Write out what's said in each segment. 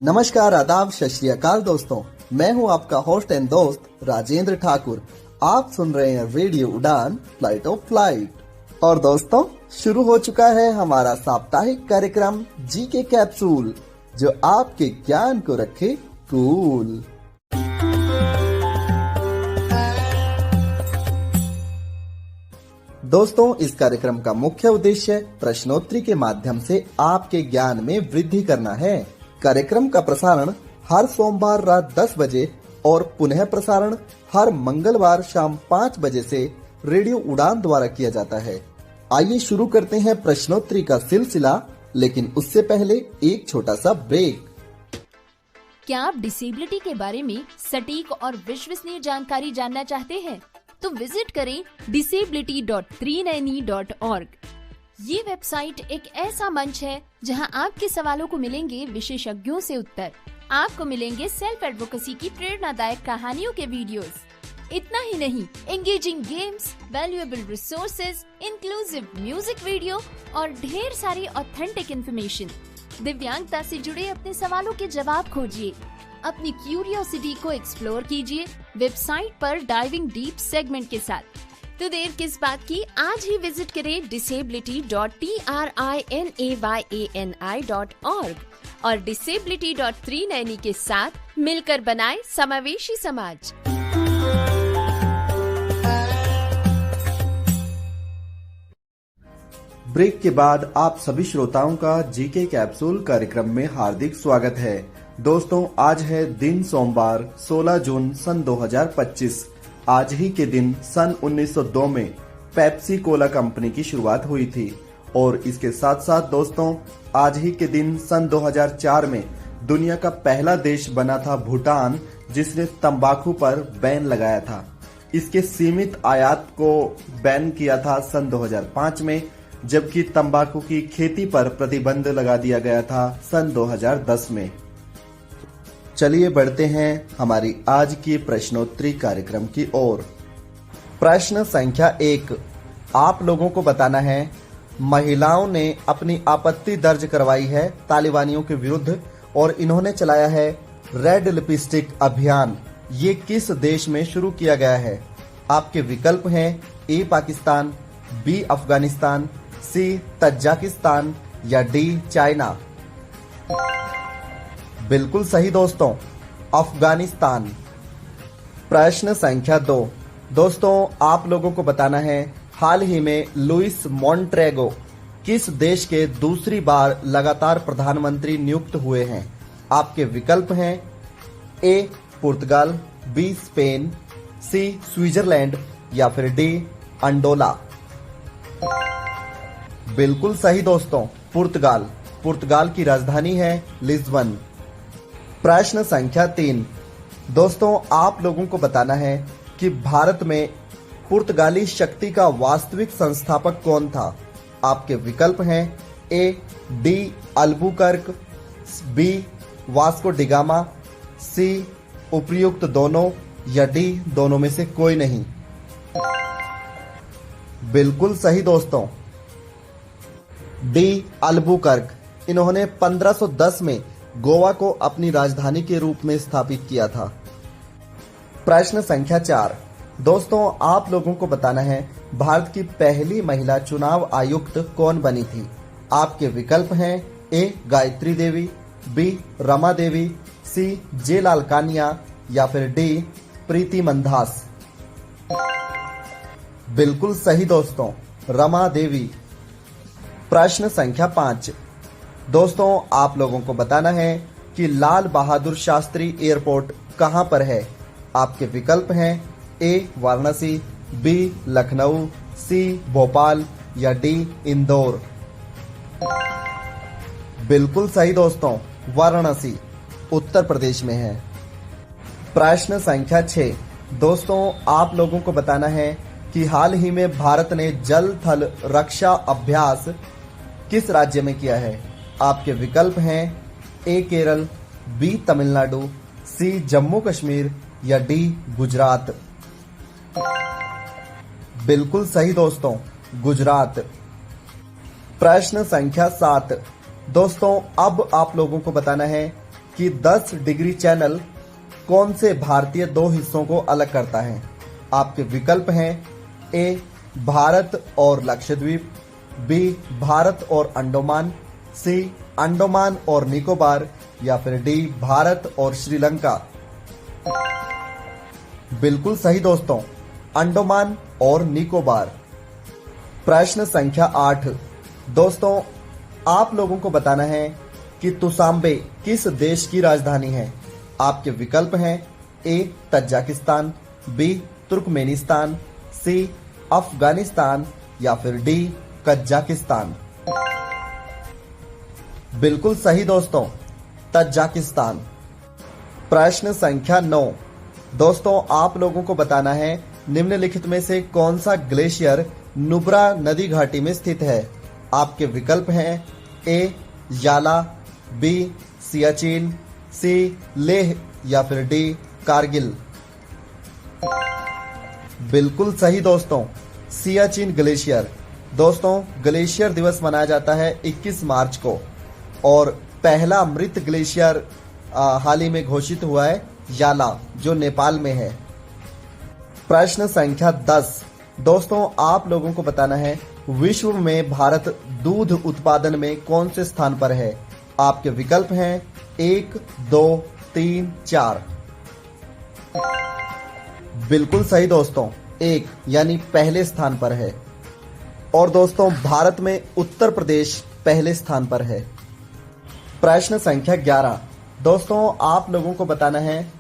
नमस्कार, आदाब, सत श्री अकाल दोस्तों। मैं हूं आपका होस्ट एंड दोस्त राजेंद्र ठाकुर। आप सुन रहे हैं रेडियो उड़ान फ्लाइट ऑफ फ्लाइट। और दोस्तों, शुरू हो चुका है हमारा साप्ताहिक कार्यक्रम जी के कैप्सूल, जो आपके ज्ञान को रखे कूल। दोस्तों, इस कार्यक्रम का मुख्य उद्देश्य प्रश्नोत्तरी के माध्यम से आपके ज्ञान में वृद्धि करना है। कार्यक्रम का प्रसारण हर सोमवार रात 10 बजे और पुनः प्रसारण हर मंगलवार शाम 5 बजे से रेडियो उड़ान द्वारा किया जाता है। आइए शुरू करते हैं प्रश्नोत्तरी का सिलसिला, लेकिन उससे पहले एक छोटा सा ब्रेक। क्या आप डिसेबिलिटी के बारे में सटीक और विश्वसनीय जानकारी जानना चाहते हैं? तो विजिट करें disability.390.org। ये वेबसाइट एक ऐसा मंच है जहां आपके सवालों को मिलेंगे विशेषज्ञों से उत्तर। आपको मिलेंगे सेल्फ एडवोकेसी की प्रेरणादायक कहानियों के वीडियोस। इतना ही नहीं, engaging games, valuable resources, inclusive music video और ढेर सारी ऑथेंटिक इन्फॉर्मेशन। दिव्यांगता से जुड़े अपने सवालों के जवाब खोजिए, अपनी क्यूरियोसिटी को एक्सप्लोर कीजिए वेबसाइट पर डाइविंग डीप सेगमेंट के साथ। तो देर किस बात की, आज ही विजिट करें disability.trinayani.org और disability.390 के साथ मिलकर बनाए समावेशी समाज। ब्रेक के बाद आप सभी श्रोताओं का जीके कैप्सूल कार्यक्रम में हार्दिक स्वागत है। दोस्तों, आज है दिन सोमवार 16 जून सन 2025। आज ही के दिन सन 1902 में पेप्सी कोला कंपनी की शुरुआत हुई थी। और इसके साथ साथ दोस्तों, आज ही के दिन सन 2004 में दुनिया का पहला देश बना था भूटान, जिसने तंबाकू पर बैन लगाया था। इसके सीमित आयात को बैन किया था सन 2005 में, जबकि तंबाकू की खेती पर प्रतिबंध लगा दिया गया था सन 2010 में। चलिए बढ़ते हैं हमारी आज की प्रश्नोत्तरी कार्यक्रम की ओर। प्रश्न संख्या 1, आप लोगों को बताना है, महिलाओं ने अपनी आपत्ति दर्ज करवाई है तालिबानियों के विरुद्ध और इन्होंने चलाया है रेड लिपस्टिक अभियान। ये किस देश में शुरू किया गया है? आपके विकल्प हैं ए पाकिस्तान, बी अफगानिस्तान, सी तजाकिस्तान या डी चाइना। बिल्कुल सही दोस्तों, अफगानिस्तान। प्रश्न संख्या 2, दोस्तों आप लोगों को बताना है, हाल ही में लुइस मॉन्टेग्रो किस देश के दूसरी बार लगातार प्रधानमंत्री नियुक्त हुए हैं? आपके विकल्प हैं ए पुर्तगाल, बी स्पेन, सी स्विट्जरलैंड या फिर डी अंडोला। बिल्कुल सही दोस्तों, पुर्तगाल। पुर्तगाल की राजधानी है लिस्बन। प्रश्न संख्या 3, दोस्तों आप लोगों को बताना है कि भारत में पुर्तगाली शक्ति का वास्तविक संस्थापक कौन था? आपके विकल्प हैं A de Albuquerque, B Vasco da Gama, C उपर्युक्त दोनों या डी दोनों में से कोई नहीं। बिल्कुल सही दोस्तों, डी अल्बुकर्क। इन्होंने 1510 में गोवा को अपनी राजधानी के रूप में स्थापित किया था। प्रश्न संख्या 4, दोस्तों आप लोगों को बताना है, भारत की पहली महिला चुनाव आयुक्त कौन बनी थी? आपके विकल्प हैं ए गायत्री देवी, बी रमा देवी, सी जे लालकानिया या फिर डी प्रीति मंधास। बिल्कुल सही दोस्तों, रमा देवी। प्रश्न संख्या 5, दोस्तों आप लोगों को बताना है कि लाल बहादुर शास्त्री एयरपोर्ट कहां पर है? आपके विकल्प हैं ए वाराणसी, बी लखनऊ, सी भोपाल या डी इंदौर। बिल्कुल सही दोस्तों, वाराणसी उत्तर प्रदेश में है। प्रश्न संख्या 6, दोस्तों आप लोगों को बताना है कि हाल ही में भारत ने जल थल रक्षा अभ्यास किस राज्य में किया है? आपके विकल्प हैं ए केरल, बी तमिलनाडु, सी जम्मू कश्मीर या डी गुजरात। बिल्कुल सही दोस्तों, गुजरात। प्रश्न संख्या 7, दोस्तों अब आप लोगों को बताना है कि 10 डिग्री चैनल कौन से भारतीय दो हिस्सों को अलग करता है? आपके विकल्प हैं ए भारत और लक्षद्वीप, बी भारत और अंडमान, सी अंडमान और निकोबार, या फिर डी भारत और श्रीलंका। बिल्कुल सही दोस्तों, अंडमान और निकोबार। प्रश्न संख्या 8 दोस्तों, आप लोगों को बताना है कि तुसाम्बे किस देश की राजधानी है? आपके विकल्प हैं ए तजाकिस्तान, बी तुर्कमेनिस्तान, सी अफगानिस्तान, या फिर डी कजाकिस्तान। बिल्कुल सही दोस्तों, तजाकिस्तान। प्रश्न संख्या 9 दोस्तों, आप लोगों को बताना है निम्नलिखित में से कौन सा ग्लेशियर नुब्रा नदी घाटी में स्थित है? आपके विकल्प हैं ए याला, बी सियाचिन, सी लेह, या फिर डी कारगिल। बिल्कुल सही दोस्तों, सियाचिन ग्लेशियर। दोस्तों, ग्लेशियर दिवस मनाया जाता है 21 मार्च को और पहला मृत ग्लेशियर हाल ही में घोषित हुआ है याला, जो नेपाल में है। प्रश्न संख्या 10 दोस्तों, आप लोगों को बताना है विश्व में भारत दूध उत्पादन में कौन से स्थान पर है? आपके विकल्प हैं 1, 2, 3, 4। बिल्कुल सही दोस्तों, 1 यानी पहले स्थान पर है। और दोस्तों, भारत में उत्तर प्रदेश पहले स्थान पर है। प्रश्न संख्या 11 दोस्तों, आप लोगों को बताना है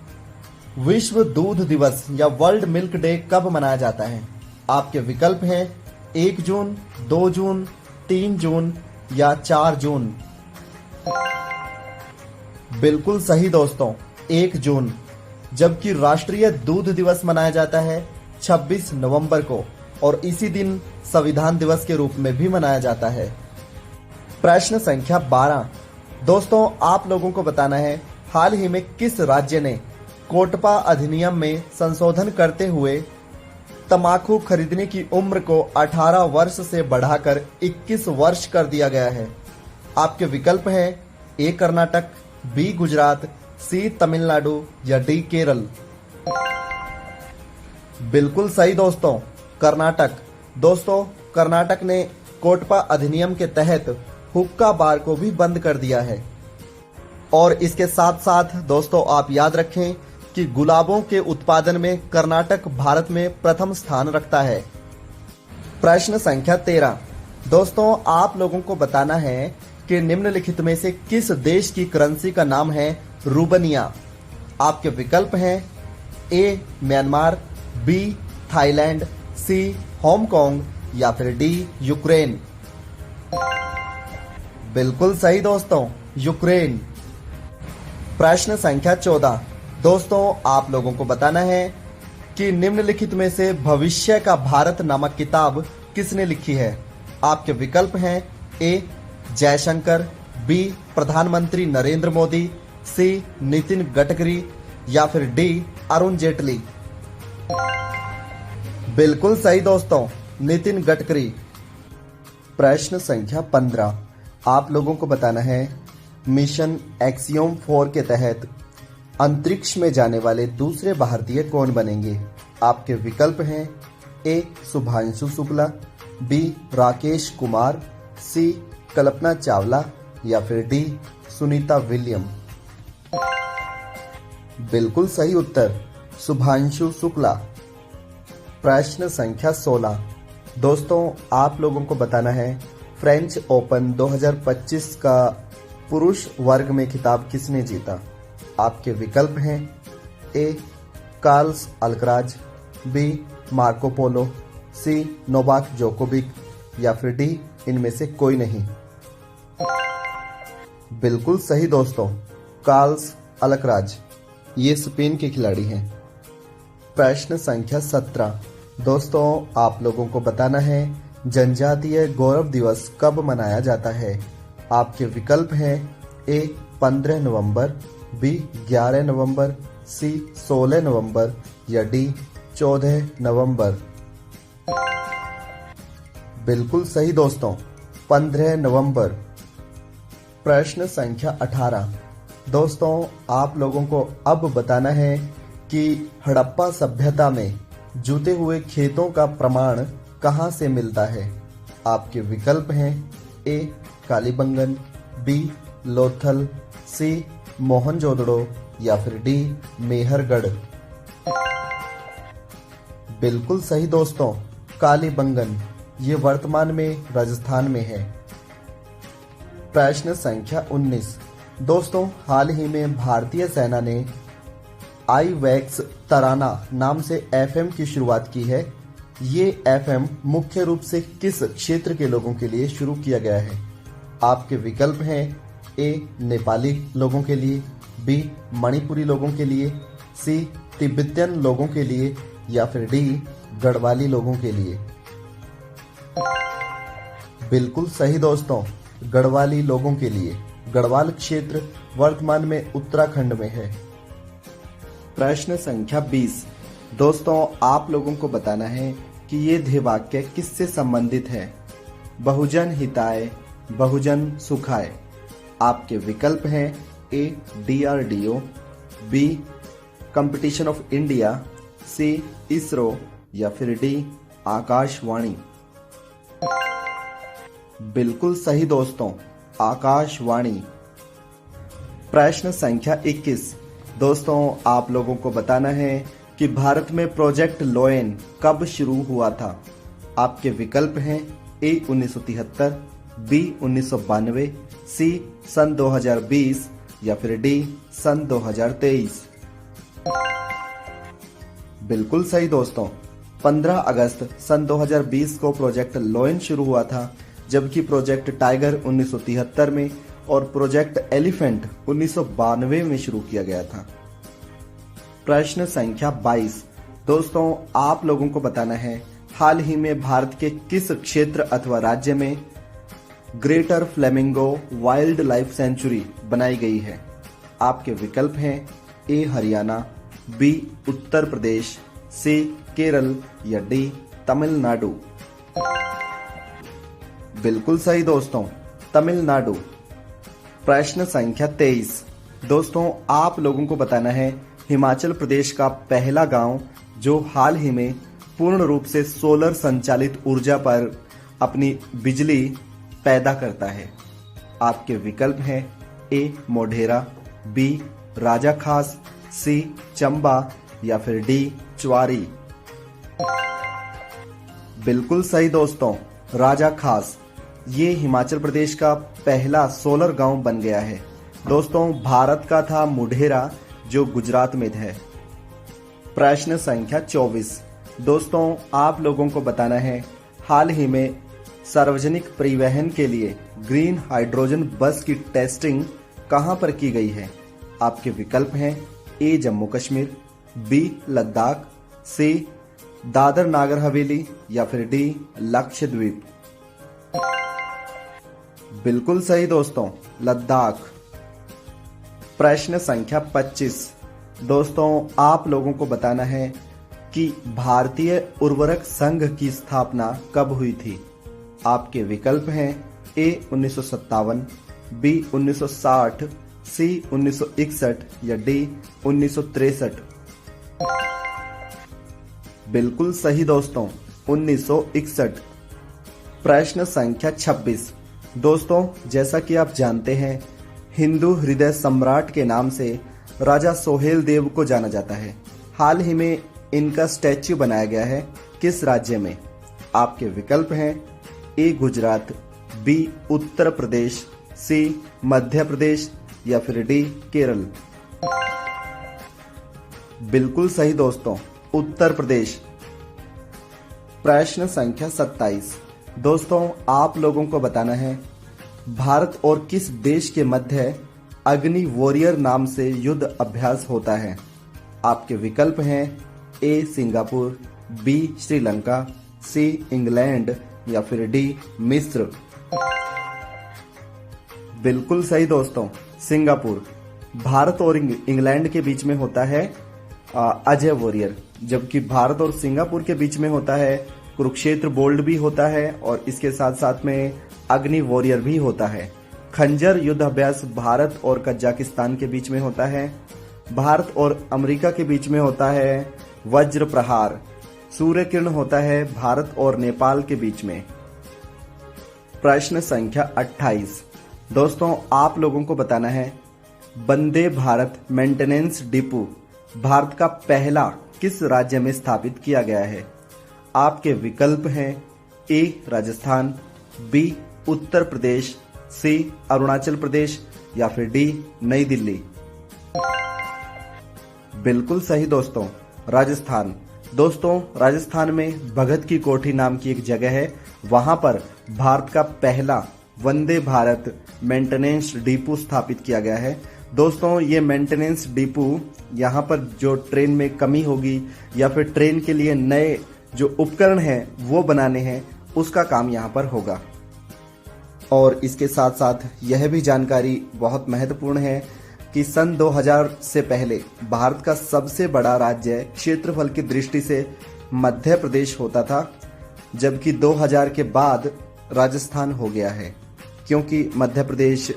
विश्व दूध दिवस या वर्ल्ड मिल्क डे कब मनाया जाता है? आपके विकल्प हैं 1 जून, 2 जून, 3 जून, या 4 जून। बिल्कुल सही दोस्तों, 1 जून, जबकि राष्ट्रीय दूध दिवस मनाया जाता है 26 नवंबर को और इसी दिन संविधान दिवस के रूप में भी मनाया जाता है। प्रश्न संख्या 12 दोस्तों, आप लोगों को बताना है हाल ही में किस राज्य ने कोटपा अधिनियम में संशोधन करते हुए तंबाकू खरीदने की उम्र को 18 वर्ष से बढ़ाकर 21 वर्ष कर दिया गया है? आपके विकल्प हैं ए कर्नाटक, बी गुजरात, सी तमिलनाडु, या डी केरल। बिल्कुल सही दोस्तों, कर्नाटक। दोस्तों, कर्नाटक ने कोटपा अधिनियम के तहत हुक्का बार को भी बंद कर दिया है। और इसके साथ साथ दोस्तों, आप याद रखें कि गुलाबों के उत्पादन में कर्नाटक भारत में प्रथम स्थान रखता है। प्रश्न संख्या 13 दोस्तों, आप लोगों को बताना है कि निम्नलिखित में से किस देश की करेंसी का नाम है रूबनिया? आपके विकल्प हैं ए म्यांमार, बी थाईलैंड, सी हांगकांग, या फिर डी यूक्रेन। बिल्कुल सही दोस्तों, यूक्रेन। प्रश्न संख्या 14 दोस्तों, आप लोगों को बताना है कि निम्नलिखित में से भविष्य का भारत नामक किताब किसने लिखी है? आपके विकल्प हैं ए जयशंकर, बी प्रधानमंत्री नरेंद्र मोदी, सी नितिन गडकरी, या फिर डी अरुण जेटली। बिल्कुल सही दोस्तों, नितिन गडकरी। प्रश्न संख्या 15 आप लोगों को बताना है मिशन एक्सियोम 4 के तहत अंतरिक्ष में जाने वाले दूसरे भारतीय कौन बनेंगे? आपके विकल्प हैं ए शुभांशु शुक्ला, बी राकेश कुमार, सी कल्पना चावला, या फिर डी सुनीता विलियम। बिल्कुल सही उत्तर, शुभांशु शुक्ला। प्रश्न संख्या 16 दोस्तों, आप लोगों को बताना है फ्रेंच ओपन 2025 का पुरुष वर्ग में खिताब किसने जीता? आपके विकल्प हैं A Carlos Alcaraz, B Marco Polo, C Novak Djokovic, या फिर डी इनमें से कोई नहीं। बिल्कुल सही दोस्तों, कार्ल्स अल्कराज, ये स्पेन के खिलाड़ी हैं। प्रश्न संख्या 17 दोस्तों, आप लोगों को बताना है जनजातीय गौरव दिवस कब मनाया जाता है? आपके विकल्प हैं ए 15 नवंबर, बी 11 नवंबर, सी 16 नवंबर, या डी 14 नवंबर। बिल्कुल सही दोस्तों, 15 नवंबर। प्रश्न संख्या 18 दोस्तों, आप लोगों को अब बताना है कि हड़प्पा सभ्यता में जूते हुए खेतों का प्रमाण कहाँ से मिलता है। आपके विकल्प हैं ए कालीबंगन, बी लोथल, सी मोहनजोदड़ो या फिर डी मेहरगढ़। बिल्कुल सही दोस्तों, कालीबंगन, ये वर्तमान में राजस्थान में है। प्रश्न संख्या 19। दोस्तों, हाल ही में भारतीय सेना ने IVAX तराना नाम से FM की शुरुआत की है। ये FM मुख्य रूप से किस क्षेत्र के लोगों के लिए शुरू किया गया है। आपके विकल्प हैं ए नेपाली लोगों के लिए, बी मणिपुरी लोगों के लिए, सी तिब्बतियन लोगों के लिए या फिर डी गढ़वाली लोगों के लिए। बिल्कुल सही दोस्तों, गढ़वाली लोगों के लिए। गढ़वाल क्षेत्र वर्तमान में उत्तराखंड में है। प्रश्न संख्या 20। दोस्तों, आप लोगों को बताना है कि ये ध्येयवाक्य किससे संबंधित है। बहुजन हिताय, बहुजन सुखाय। आपके विकल्प हैं A DRDO, B competition of India, C ISRO या फिर डी आकाशवाणी। बिल्कुल सही दोस्तों, आकाशवाणी। प्रश्न संख्या 21। दोस्तों, आप लोगों को बताना है कि भारत में प्रोजेक्ट लोयन कब शुरू हुआ था। आपके विकल्प हैं ए 1973, बी 1992, सी सन 2020 या फिर डी सन 2023। बिल्कुल सही दोस्तों, 15 अगस्त सन 2020 को प्रोजेक्ट लोयन शुरू हुआ था, जबकि प्रोजेक्ट टाइगर 1973 में और प्रोजेक्ट एलिफेंट 1992 में शुरू किया गया था। प्रश्न संख्या 22। दोस्तों, आप लोगों को बताना है हाल ही में भारत के किस क्षेत्र अथवा राज्य में greater flamingo wild life sanctuary बनाई गई है। आपके विकल्प हैं ए हरियाणा, बी उत्तर प्रदेश, सी केरल या डी तमिलनाडु। बिल्कुल सही दोस्तों, तमिलनाडु। प्रश्न संख्या 23। दोस्तों, आप लोगों को बताना है हिमाचल प्रदेश का पहला गांव जो हाल ही में पूर्ण रूप से सोलर संचालित ऊर्जा पर अपनी बिजली पैदा करता है। आपके विकल्प हैं ए मोढेरा, बी राजा खास, सी चंबा या फिर डी च्वारी। बिल्कुल सही दोस्तों, राजा खास। ये हिमाचल प्रदेश का पहला सोलर गांव बन गया है। दोस्तों, भारत का था मोढेरा जो गुजरात में है। प्रश्न संख्या 24। दोस्तों, आप लोगों को बताना है हाल ही में सार्वजनिक परिवहन के लिए ग्रीन हाइड्रोजन बस की टेस्टिंग कहां पर की गई है। आपके विकल्प हैं ए जम्मू कश्मीर, बी लद्दाख, सी दादर नागर हवेली या फिर डी लक्षद्वीप। बिल्कुल सही दोस्तों, लद्दाख। प्रश्न संख्या 25। दोस्तों, आप लोगों को बताना है कि भारतीय उर्वरक संघ की स्थापना कब हुई थी। आपके विकल्प हैं ए 1957, बी 1960, सी 1961 या डी 1963। बिल्कुल सही दोस्तों, 1961। प्रश्न संख्या 26। दोस्तों, जैसा कि आप जानते हैं, हिंदू हृदय सम्राट के नाम से राजा सोहेल देव को जाना जाता है। हाल ही में इनका स्टैच्यू बनाया गया है किस राज्य में। आपके विकल्प हैं ए गुजरात, बी उत्तर प्रदेश, सी मध्य प्रदेश या फिर डी केरल। बिल्कुल सही दोस्तों, उत्तर प्रदेश। प्रश्न संख्या 27। दोस्तों, आप लोगों को बताना है भारत और किस देश के मध्य अग्नि वॉरियर नाम से युद्ध अभ्यास होता है। आपके विकल्प हैं A Singapore, B Sri Lanka, C England या फिर डी मिस्र। बिल्कुल सही दोस्तों, सिंगापुर। भारत और इंग्लैंड के बीच में होता है अजय वॉरियर, जबकि भारत और सिंगापुर के बीच में होता है कुरुक्षेत्र बोल्ड भी होता है और इसके साथ साथ में अग्नि वॉरियर भी होता है। खंजर युद्ध अभ्यास भारत और कजाकिस्तान के बीच में होता है। भारत और अमेरिका के बीच में होता है वज्र प्रहार। सूर्य किरण होता है भारत और नेपाल के बीच में। प्रश्न संख्या 28। दोस्तों आप लोगों को बताना है वंदे भारत मेंटेनेंस डिपो भारत का पहला किस राज्य में स्थापित किया गया है। आपके विकल्प हैं ए राजस्थान, बी उत्तर प्रदेश, सी अरुणाचल प्रदेश या फिर डी नई दिल्ली। बिल्कुल सही दोस्तों, राजस्थान। दोस्तों राजस्थान में भगत की कोठी नाम की एक जगह है, वहां पर भारत का पहला वंदे भारत मेंटेनेंस डिपो स्थापित किया गया है। दोस्तों ये मेंटेनेंस डिपो यहाँ पर जो ट्रेन में कमी होगी या फिर ट्रेन के लिए नए जो उपकरण हैं वो बनाने हैं, उसका काम यहाँ पर होगा। और इसके साथ साथ यह भी जानकारी बहुत महत्वपूर्ण है कि सन 2000 से पहले भारत का सबसे बड़ा राज्य क्षेत्रफल की दृष्टि से मध्य प्रदेश होता था, जबकि 2000 के बाद राजस्थान हो गया है, क्योंकि मध्य प्रदेश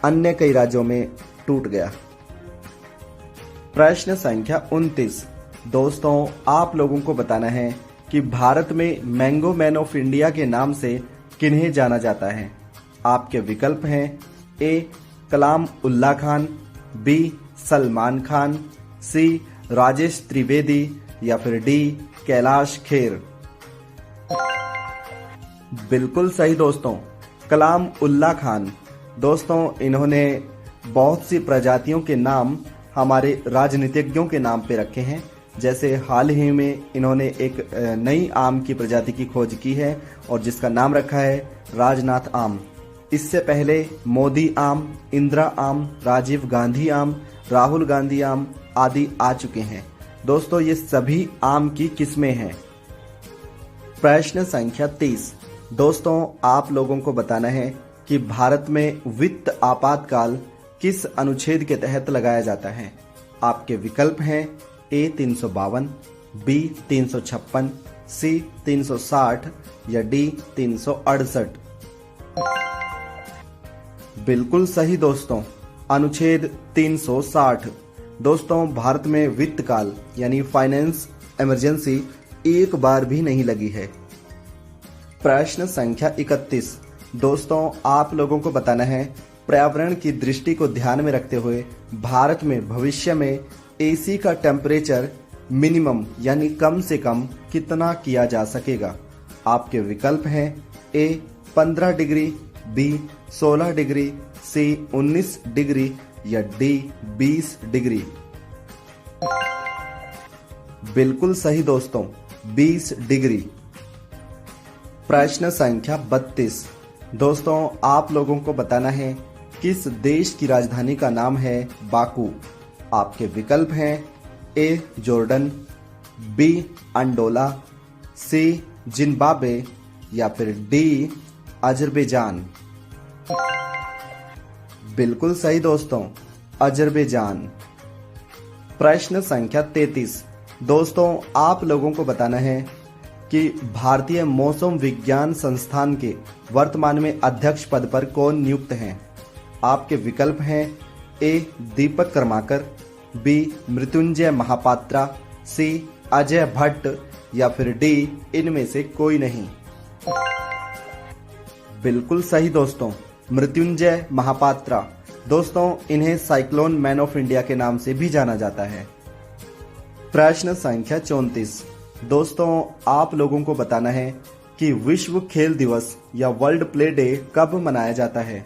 अन्य कई राज्यों में टूट गया। प्रश्न संख्या 29। दोस्तों आप लोगों को बताना है कि भारत में मैंगो मैन ऑफ इंडिया के नाम से किन्हें जाना जाता है। आपके विकल्प हैं ए कलाम उल्ला खान, बी सलमान खान, सी राजेश त्रिवेदी या फिर डी कैलाश खेर। बिल्कुल सही दोस्तों, कलाम उल्ला खान। दोस्तों इन्होंने बहुत सी प्रजातियों के नाम हमारे राजनीतिज्ञों के नाम पे रखे हैं। जैसे हाल ही में इन्होंने एक नई आम की प्रजाति की खोज की है और जिसका नाम रखा है राजनाथ आम। इससे पहले मोदी आम, इंदिरा आम, राजीव गांधी आम, राहुल गांधी आम आदि आ चुके हैं। दोस्तों ये सभी आम की किस्में हैं। प्रश्न संख्या 30। दोस्तों आप लोगों को बताना है कि भारत में वित्त आपातकाल किस अनुच्छेद के तहत लगाया जाता है। आपके विकल्प हैं ए 352, बी 356, सी 360 या डी 368। बिल्कुल सही दोस्तों, अनुच्छेद 360। दोस्तों भारत में वित्त काल यानी फाइनेंस इमरजेंसी एक बार भी नहीं लगी है। प्रश्न संख्या 31। दोस्तों आप लोगों को बताना है पर्यावरण की दृष्टि को ध्यान में रखते हुए भारत में भविष्य में एसी का टेम्परेचर मिनिमम यानी कम से कम कितना किया जा सकेगा। आपके विकल्प हैं ए 15 डिग्री, बी 16 डिग्री, सी 19 डिग्री या डी 20 डिग्री। बिल्कुल सही दोस्तों, 20 डिग्री। प्रश्न संख्या 32। दोस्तों आप लोगों को बताना है किस देश की राजधानी का नाम है बाकू। आपके विकल्प हैं ए जॉर्डन, बी अंडोला, सी जिम्बाब्वे या फिर डी अजरबैजान। बिल्कुल सही दोस्तों, अजरबैजान। प्रश्न संख्या 33। दोस्तों आप लोगों को बताना है कि भारतीय मौसम विज्ञान संस्थान के वर्तमान में अध्यक्ष पद पर कौन नियुक्त हैं। आपके विकल्प हैं ए दीपक कर्माकर, बी मृत्युंजय महापात्रा, सी अजय भट्ट या फिर डी इनमें से कोई नहीं। बिल्कुल सही दोस्तों, मृत्युंजय महापात्रा। दोस्तों इन्हें साइक्लोन मैन ऑफ इंडिया के नाम से भी जाना जाता है। प्रश्न संख्या 34। दोस्तों आप लोगों को बताना है कि विश्व खेल दिवस या वर्ल्ड प्ले डे कब मनाया जाता है।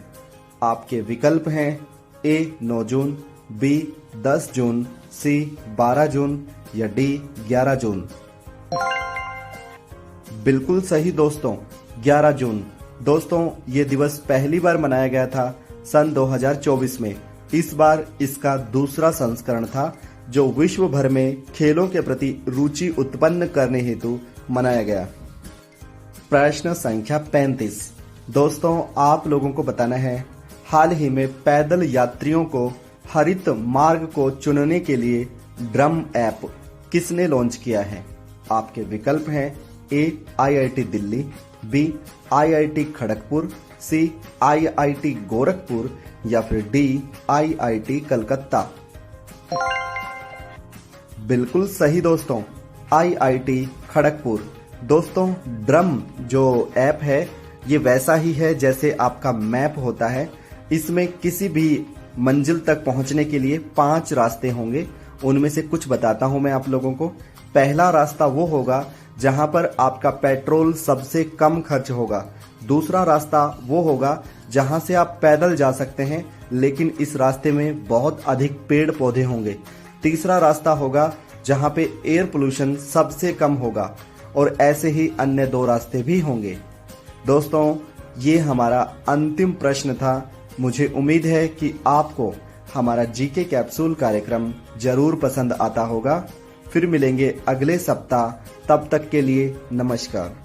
आपके विकल्प हैं ए 9 जून, बी 10 जून, सी 12 जून या डी 11 जून। बिल्कुल सही दोस्तों, 11 जून। दोस्तों ये दिवस पहली बार मनाया गया था सन 2024 में। इस बार इसका दूसरा संस्करण था जो विश्व भर में खेलों के प्रति रुचि उत्पन्न करने हेतु मनाया गया। प्रश्न संख्या 35। दोस्तों आप लोगों को बताना है हाल ही में पैदल यात्रियों को हरित मार्ग को चुनने के लिए ड्रम ऐप किसने लॉन्च किया है। आपके विकल्प हैं A IIT Delhi, B IIT Kharagpur, C IIT Gorakhpur या फिर डी IIT कलकत्ता। बिल्कुल सही दोस्तों, IIT खड़गपुर। दोस्तों, ड्रम जो ऐप है ये वैसा ही है जैसे आपका मैप होता है। इसमें किसी भी मंजिल तक पहुंचने के लिए 5 रास्ते होंगे। उनमें से कुछ बताता हूं मैं आप लोगों को। पहला रास्ता वो होगा जहां पर आपका पेट्रोल सबसे कम खर्च होगा। दूसरा रास्ता वो होगा जहां से आप पैदल जा सकते हैं, लेकिन इस रास्ते में बहुत अधिक पेड़ पौधे होंगे। तीसरा रास्ता होगा जहां पे एयर पोल्यूशन सबसे कम होगा, और ऐसे ही अन्य 2 रास्ते भी होंगे। दोस्तों, ये हमारा अंतिम प्रश्न था। मुझे उम्मीद है कि आपको हमारा जीके कैप्सूल कार्यक्रम जरूर पसंद आता होगा। फिर मिलेंगे अगले सप्ताह, तब तक के लिए नमस्कार।